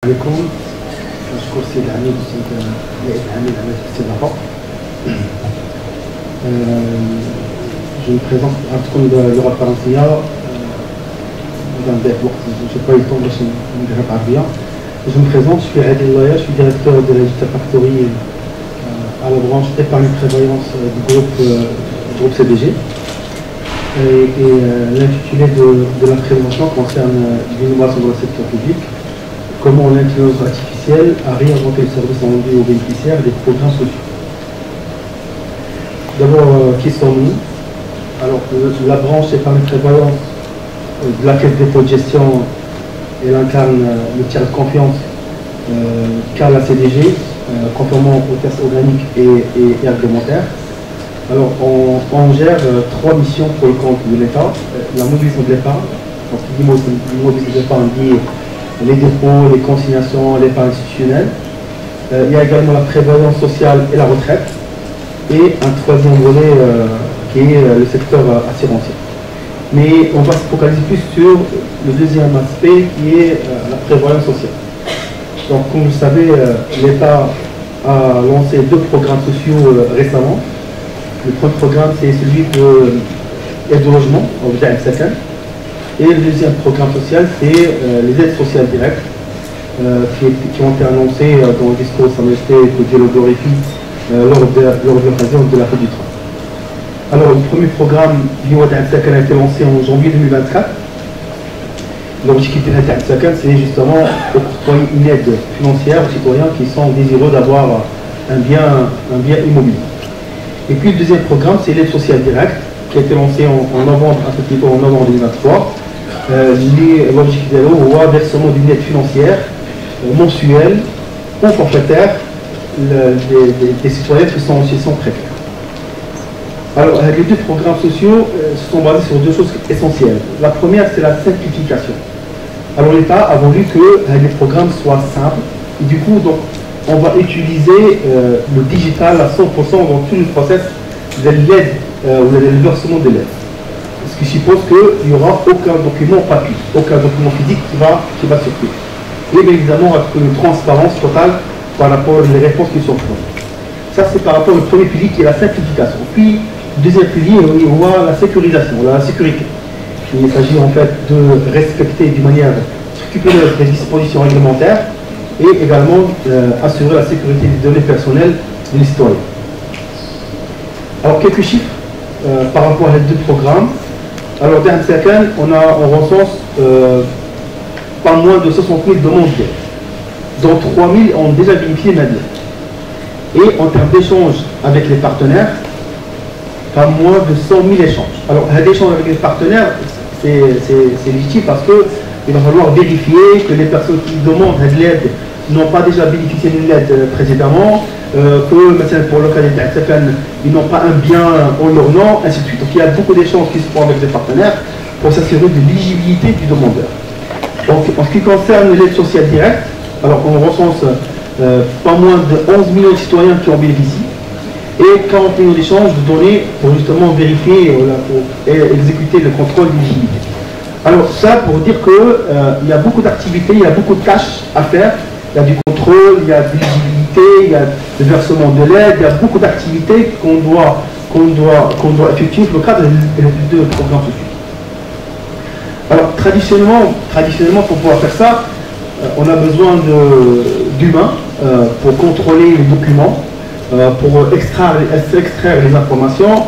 عليكم نشكر السيد العميد والسيد نائب العميد على الاستضافة. Je me présente عندكم باللغة الفرنسية. نضيع الوقت جو با يطول باش ندير بالعربية. Je me présente, je suis Adil Laya, je suis directeur de la Digital Factory à la branche épargne prévoyance du groupe CDG. Et l'intitulé de la présentation concerne l'innovation dans le secteur public, comment l'intelligence artificielle a réinventé le service rendu aux bénéficiaires des programmes sociaux. D'abord, qui sommes-nous? Alors, la branche épargne prévoyance de la caisse dépôt de gestion, elle incarne le tiers de confiance qu'a la CDG, conformément aux tests organiques et réglementaires. Alors, on gère trois missions pour le compte de l'État. La mobilisation de l'épargne, donc l'immobilisation de l'épargne dit les dépôts, les consignations, l'épargne institutionnelle. Il y a également la prévoyance sociale et la retraite. Et un troisième volet qui est le secteur assurantiel. Mais on va se focaliser plus sur le deuxième aspect qui est la prévoyance sociale. Donc, comme vous le savez, l'État a lancé deux programmes sociaux récemment. Le premier programme, c'est celui de l'aide au logement, au Bda'al Sakan. Et le deuxième programme social, c'est les aides sociales directes qui ont été annoncées dans le discours de Sa Majesté de Dieu le glorifie lors de l'occasion de la fête du travail. Alors, le premier programme du Bda'al Sakan a été lancé en janvier 2024. L'objectif de Bda'al Sakan, c'est justement octroyer une aide financière aux citoyens qui sont désireux d'avoir un bien immobilier. Et puis le deuxième programme, c'est l'aide sociale directe, qui a été lancé en novembre, un peu plus tôt en novembre 2023. L'objectif de l'eau, versement d'une aide financière mensuelle ou forfaitaire des citoyens qui sont en situation précaire. Alors, les deux programmes sociaux sont basés sur deux choses essentielles. La première, c'est la simplification. Alors, l'État a voulu que les programmes soient simples. Et du coup, donc, on va utiliser le digital à 100% dans tout le process de l'aide ou le versement de l'aide. Ce qui suppose qu'il n'y aura aucun document papier, aucun document physique qui va circuler. Et bien évidemment, avec une transparence totale par rapport aux réponses qui sont fournies. Ça, c'est par rapport au premier pilier qui est la simplification. Puis, le deuxième pilier, on voit la sécurisation, la sécurité. Il s'agit en fait de respecter d'une manière scrupuleuse les dispositions réglementaires et également assurer la sécurité des données personnelles des citoyens. Alors, quelques chiffres par rapport à les deux programmes. Alors, dans Sakan, on recense pas moins de 60 000 demandes d'aide, dont 3 000 ont déjà bénéficié de la dette. Et en termes d'échanges avec les partenaires, pas moins de 100 000 échanges. Alors, l'échange avec les partenaires, c'est légitime parce qu'il va falloir vérifier que les personnes qui demandent de l'aide n'ont pas déjà bénéficié d'une aide précédemment, que maintenant pour le cas des Sakan, ils n'ont pas un bien en leur nom, ainsi de suite. Donc il y a beaucoup d'échanges qui se font avec les partenaires pour s'assurer de l'éligibilité du demandeur. Donc en ce qui concerne l'aide sociale directe, alors on recense pas moins de 11 millions de citoyens qui en bénéficient et 40 millions d'échanges de données pour justement vérifier et exécuter le contrôle d'éligibilité. Alors ça pour dire qu'il y a beaucoup d'activités, il y a beaucoup de tâches à faire. Il y a du contrôle, il y a de l'éligibilité, il y a le versement de l'aide, il y a beaucoup d'activités qu'on doit effectuer dans le cadre de programmes sociaux. Alors traditionnellement pour pouvoir faire ça, on a besoin d'humains pour contrôler les documents, pour extraire les informations,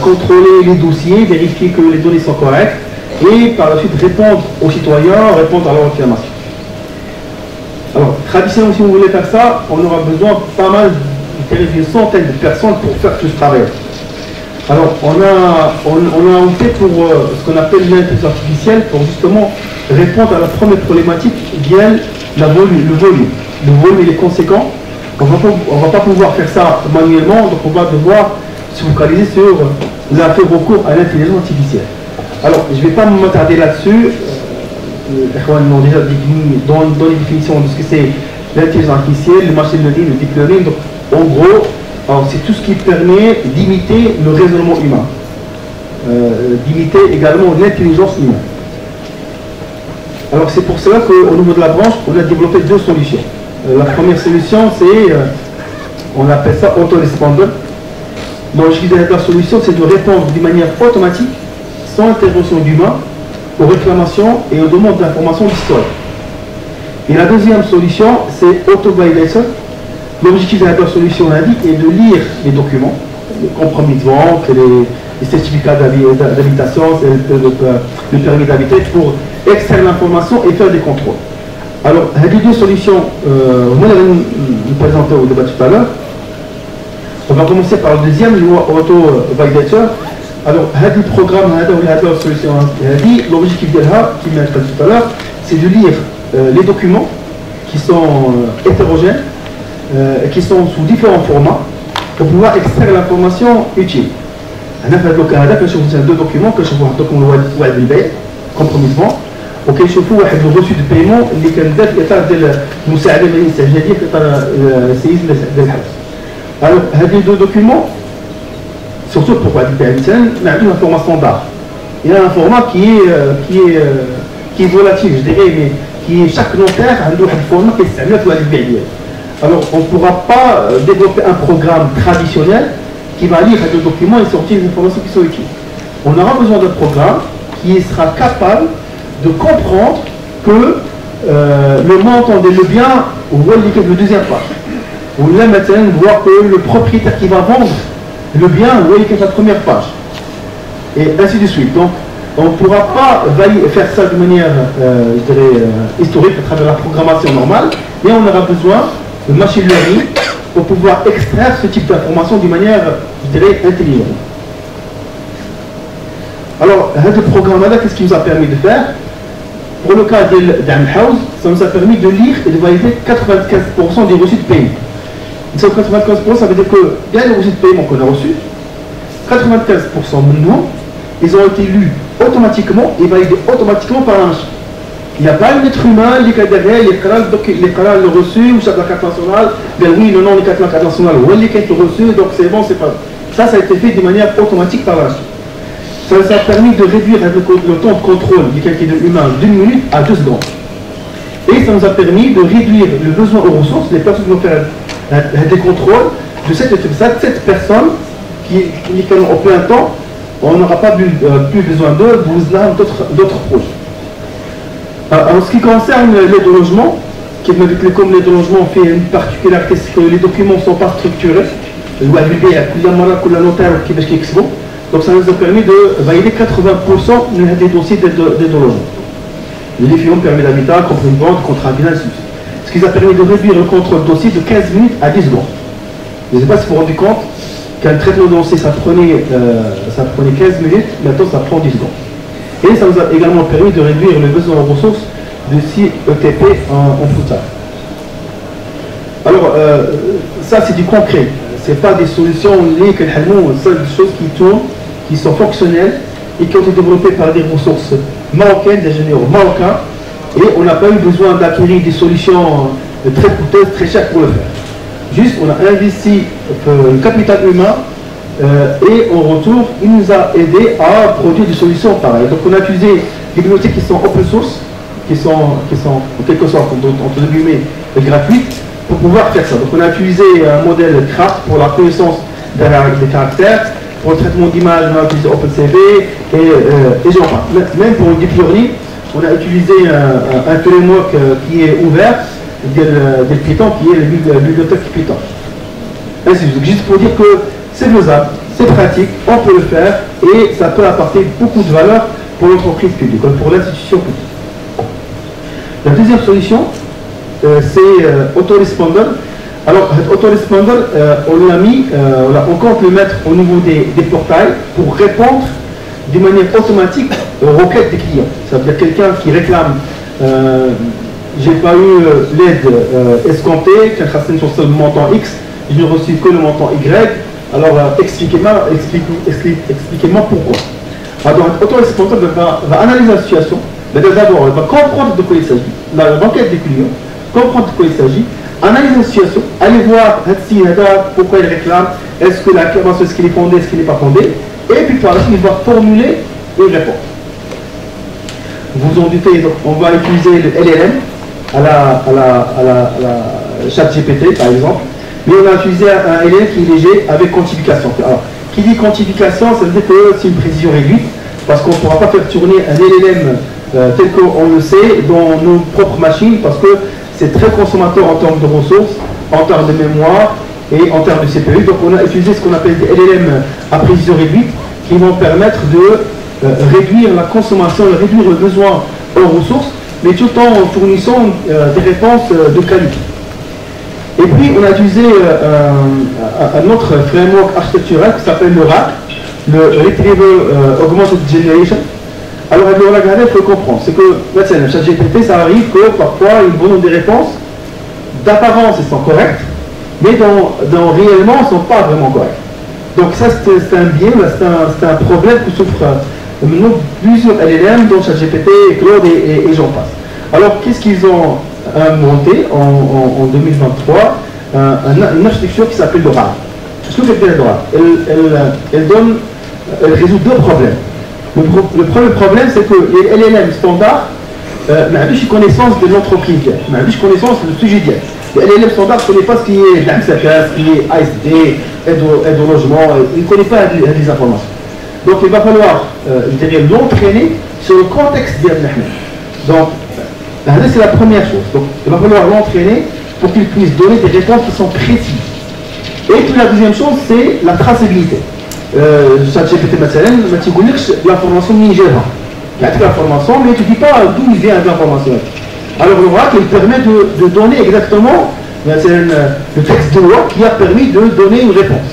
contrôler les dossiers, vérifier que les données sont correctes et par la suite répondre aux citoyens, répondre à leurs réclamations. Alors, traditionnellement, si vous voulez faire ça, on aura besoin pas mal, une centaine de personnes pour faire tout ce travail. Alors, on a opté pour ce qu'on appelle l'intelligence artificielle pour justement répondre à la première problématique qui est le volume. Le volume, il est conséquent. On ne va pas pouvoir faire ça manuellement, donc on va devoir se focaliser sur la faire recours à l'intelligence artificielle. Alors, je ne vais pas m'attarder là-dessus. Les Ikhwan ont déjà défini dans les définitions de ce que c'est l'intelligence artificielle, le machine learning, le deep learning. Donc, en gros, c'est tout ce qui permet d'imiter le raisonnement humain, d'imiter également l'intelligence humaine. Alors c'est pour cela qu'au niveau de la branche, on a développé deux solutions. La première solution, c'est, on appelle ça autoresponder. L'objectif de la solution, c'est de répondre d'une manière automatique, sans intervention d'humain, aux réclamations et aux demandes d'informations d'histoire. Et la deuxième solution, c'est auto-validator. L'objectif de la solution, on a dit, est de lire les documents, les compromis de vente, les certificats d'habitation, le permis d'habiter, pour extraire l'information et faire des contrôles. Alors, il y a deux solutions, on va nous présenter au débat tout à l'heure. On va commencer par le deuxième, auto-validator. Alors, le programme, la solution, l'objectif de qui m'a dit tout à l'heure, c'est de lire les documents qui sont hétérogènes, qui sont sous différents formats, pour pouvoir extraire l'information utile. On a fait le cas de deux documents que je vois un document compromis de vente, وكي يشوفوا واحد الرسو دو بايمون اللي كان دار في اطار ديال المساعده الماليه الاستعجاليه في اطار السيد ديال الحبس. Alors, هذه دو دوكيومون surtout pour واحد البيع مثلا ما عندوش un format standard. Il y a un format qui est volatile, je dirais, mais qui est chaque notaire عنده واحد الفورمات كيستعملها في واحد البيع ديالو. Alors, on ne pourra pas développer un programme traditionnel qui va lire les documents et sortir les informations qui sont utiles. On aura besoin d'un programme qui sera capable de comprendre que le montant le bien, on voit le deuxième page. On là maintenant voit que le propriétaire qui va vendre le bien, on voit la première page. Et ainsi de suite. Donc, on ne pourra pas faire ça de manière je dirais, historique à travers la programmation normale, mais on aura besoin de machine learning pour pouvoir extraire ce type d'information d'une manière, je dirais, intelligente. Alors, ce programme-là, qu'est-ce qu'il nous a permis de faire? Pour le cas d'Am House, ça nous a permis de lire et de valider 95% des reçus de paiement. 95%, ça veut dire que bien les reçus de paiement qu'on a reçus, 95% maintenant, ils ont été lus automatiquement et validés automatiquement par un machine. Il n'y a pas un être humain qui est derrière les canaux le reçu, ou chef de la carte nationale, bien oui, le nom de la carte nationale, ou les cartes reçues, donc c'est bon, c'est pas. Ça a été fait de manière automatique par la machine. Ça a permis de réduire le temps de contrôle du calcul humain d'une minute à 2 secondes. Et ça nous a permis de réduire le besoin aux ressources, les personnes qui vont faire des contrôles, de cette personne qui sont au plein temps, on n'aura pas plus besoin d'eux, d'autres projets. En ce qui concerne l'aide au logement, comme l'aide au logement fait une particularité, c'est que les documents ne sont pas structurés. Donc ça nous a permis de valider 80% des dossiers d'aide au logement. Les films permis d'habitat, compris de vente, contrat final, ce qui a permis de réduire le contrôle de dossier de 15 minutes à 10 secondes. Je ne sais pas si vous vous rendez compte qu'un traitement de dossier ça prenait 15 minutes, maintenant ça prend 10 secondes. Et ça nous a également permis de réduire le besoin en ressources de 6 ETP en full-time. Alors, ça c'est du concret. Ce n'est pas des solutions liées que c'est des choses qui tournent, qui sont fonctionnelles et qui ont été développées par des ressources marocaines, des ingénieurs marocains. Et on n'a pas eu besoin d'acquérir des solutions très coûteuses, très chères pour le faire. Juste, on a investi le capital humain et en retour, il nous a aidé à produire des solutions pareilles. Donc on a utilisé des bibliothèques qui sont open source, qui sont en quelque sorte, entre guillemets, gratuites, pour pouvoir faire ça. Donc on a utilisé un modèle CRAFT pour la connaissance des caractères, pour le traitement d'image, on a utilisé OpenCV et j'en parle. Même pour le deep learning, on a utilisé un framework qui est ouvert, de Python, qui est la bibliothèque Python. Ainsi, juste pour dire que c'est faisable, c'est pratique, on peut le faire et ça peut apporter beaucoup de valeur pour l'entreprise publique, pour l'institution publique. La deuxième solution, c'est autoresponder. Alors, autoresponder, on compte le mettre au niveau des portails pour répondre de manière automatique aux requêtes des clients. Ça veut dire quelqu'un qui réclame j'ai pas eu l'aide escomptée, qu'un tracé sur ce montant X, je n'ai reçu que le montant Y. Alors expliquez-moi pourquoi. Alors, autoresponder va analyser la situation. D'abord, il va comprendre de quoi il s'agit, l'enquête des clients, comprendre de quoi il s'agit, analyser la situation, aller voir pourquoi il réclame, est-ce que la réclamation, est-ce qu'il est fondé, est-ce qu'il n'est pas fondé, et puis par la suite, il va formuler une réponse. vous en doutez, donc on va utiliser le LLM à la ChatGPT par exemple, mais on a utilisé un LLM qui est léger avec quantification. Alors, qui dit quantification, ça veut dire que c'est une précision réduite, parce qu'on ne pourra pas faire tourner un LLM tel qu'on le sait dans nos propres machines, parce que c'est très consommateur en termes de ressources, en termes de mémoire et en termes de CPU. Donc on a utilisé ce qu'on appelle des LLM à précision réduite, qui vont permettre de réduire la consommation, de réduire le besoin en ressources, mais tout en fournissant des réponses de qualité. Et puis on a utilisé un autre framework architectural qui s'appelle le RAG, le Retrieval Augmented Generation. Alors le RAG, il faut comprendre, c'est que maintenant, ChatGPT, ça arrive que parfois ils donnent des réponses d'apparence, elles sont correctes, mais dans réellement, elles ne sont pas vraiment correctes. Donc ça, c'est un biais, c'est un problème que souffrent plusieurs LLM, dont ChatGPT, Claude et j'en passe. Alors qu'est-ce qu'ils ont monté en 2023? Une architecture qui s'appelle le RAG. Qu'est-ce que c'est le RAG? Elle résout deux problèmes. Le premier problème, c'est que les LLM standards n'ont pas connaissance de l'entreprise, n'ont pas connaissance du sujet. Les LLM standards ne connaissent pas ce qui est l'AMSACA, ce qui est ASD, aide au logement, ils ne connaissent pas les informations. Donc il va falloir, je dirais, l'entraîner sur le contexte de l'Ahmed. Donc, c'est la première chose. Donc, il va falloir l'entraîner pour qu'il puisse donner des réponses qui sont précises. Et puis la deuxième chose, c'est la traçabilité. ChatGPT, l'information nigérienne. Il y a l'information, mais tu ne dis pas d'où il vient l'information. Alors le RAG, il permet de donner exactement le texte de loi qui a permis de donner une réponse.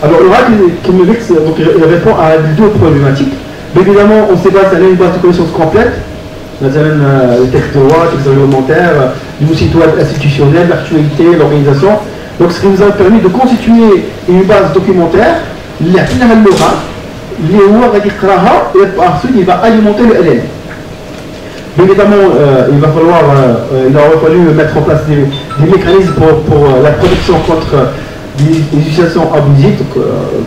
Alors le RAG, il répond à deux problématiques. Mais évidemment, on s'est basé sur une base de connaissances complète. Le texte de loi, le texte réglementaire, le site web institutionnel, l'actualité, l'organisation. Donc ce qui nous a permis de constituer une base documentaire. Il y a une loi, ensuite il va alimenter le LLM. Bien évidemment, il aura fallu mettre en place des mécanismes pour la protection contre des utilisations abusives. Donc,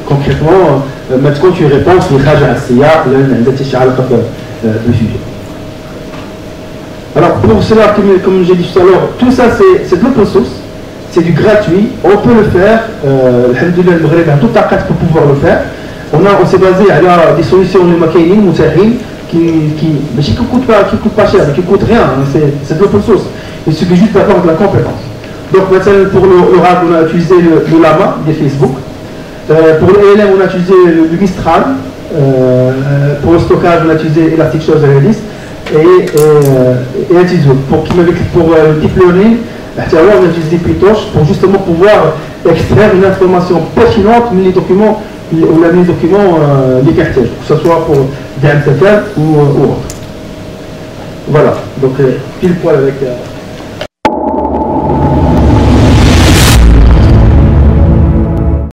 concrètement, mettre compte une réponse qui est le sujet. Alors pour cela, comme j'ai dit tout à l'heure, tout ça c'est de l'open source. C'est du gratuit, on peut le faire, alhamdoulilah, le Maghreb a toute la carte pour pouvoir le faire. On s'est basé à des solutions de makining ou serine qui ne coûtent pas cher, mais qui ne coûtent rien, c'est de l'open source. Il suffit juste d'avoir de la compétence. Donc maintenant pour le RAG, on a utilisé le Llama de Facebook. Pour le LLM, on a utilisé le Mistral. Pour le stockage, on a utilisé Elasticsearch Redis et Antizo. Pour le deep learning, on a utilisé Pytorch pour justement pouvoir extraire une information pertinente mais les documents, des quartiers, que ce soit pour des MCFR ou autre. Voilà, donc pile poil avec